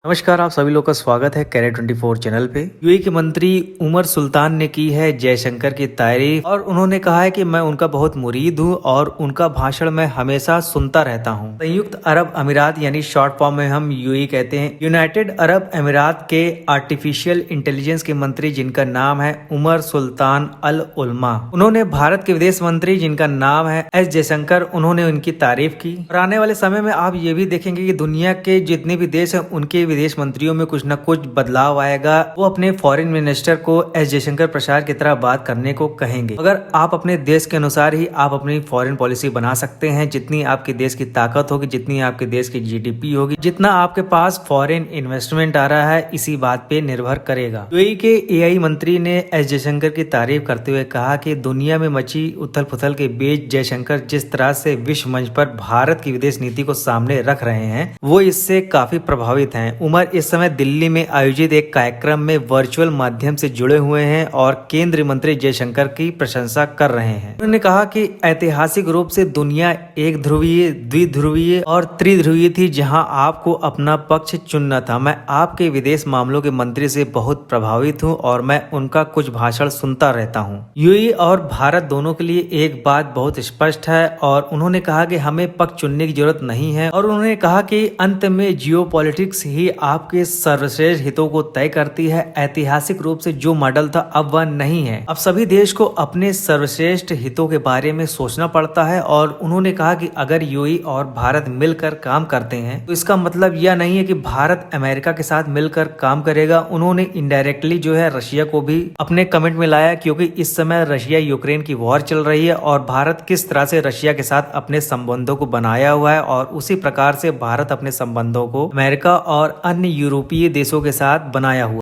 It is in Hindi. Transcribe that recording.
नमस्कार, आप सभी लोग का स्वागत है कैरेट 24 चैनल पे। यूएई के मंत्री उमर सुल्तान ने की है जयशंकर की तारीफ और उन्होंने कहा है कि मैं उनका बहुत मुरीद हूं और उनका भाषण मैं हमेशा सुनता रहता हूं। संयुक्त अरब अमीरात यानी शॉर्ट फॉर्म में हम यूएई कहते हैं, यूनाइटेड अरब अमीरात के आर्टिफिशियल इंटेलिजेंस के मंत्री जिनका नाम है उमर सुल्तान अल उलमा, उन्होंने भारत के विदेश मंत्री जिनका नाम है एस जयशंकर, उन्होंने उनकी तारीफ की। और आने वाले समय में आप ये भी देखेंगे कि दुनिया के जितने भी देश हैं उनके विदेश मंत्रियों में कुछ न कुछ बदलाव आएगा। वो अपने फॉरेन मिनिस्टर को एस जयशंकर प्रसाद की तरह बात करने को कहेंगे। अगर आप अपने देश के अनुसार ही आप अपनी फॉरेन पॉलिसी बना सकते हैं, जितनी आपके देश की ताकत होगी, जितनी आपके देश की जीडीपी होगी, जितना आपके पास फॉरेन इन्वेस्टमेंट आ रहा है, इसी बात पे निर्भर करेगा। यूएई के एआई मंत्री ने एस जयशंकर की तारीफ करते हुए कहा कि दुनिया में मची उथल पुथल के बीच जयशंकर जिस तरह से विश्व मंच पर भारत की विदेश नीति को सामने रख रहे हैं, वो इससे काफी प्रभावित हैं। उमर इस समय दिल्ली में आयोजित एक कार्यक्रम में वर्चुअल माध्यम से जुड़े हुए हैं और केंद्रीय मंत्री जयशंकर की प्रशंसा कर रहे हैं। उन्होंने कहा कि ऐतिहासिक रूप से दुनिया एक ध्रुवीय, द्विध्रुवीय और त्रिध्रुवीय थी, जहां आपको अपना पक्ष चुनना था। मैं आपके विदेश मामलों के मंत्री से बहुत प्रभावित हूं और मैं उनका कुछ भाषण सुनता रहता हूं। यूएई और भारत दोनों के लिए एक बात बहुत स्पष्ट है और उन्होंने कहा कि हमें पक्ष चुनने की जरूरत नहीं है। और उन्होंने कहा कि अंत में जियोपॉलिटिक्स ही आपके सर्वश्रेष्ठ हितों को तय करती है। ऐतिहासिक रूप से जो मॉडल था अब वह नहीं है। अब सभी देश को अपने सर्वश्रेष्ठ हितों के बारे में सोचना पड़ता है। और उन्होंने कहा कि अगर यूएई और भारत मिलकर काम करते हैं तो इसका मतलब यह नहीं है कि भारत अमेरिका के साथ मिलकर काम करेगा। उन्होंने इनडायरेक्टली जो है रशिया को भी अपने कमेंट में लाया, क्योंकि इस समय रशिया यूक्रेन की वॉर चल रही है और भारत किस तरह से रशिया के साथ अपने संबंधों को बनाया हुआ है और उसी प्रकार से भारत अपने संबंधों को अमेरिका और अन्य यूरोपीय देशों के साथ बनाया हुआ।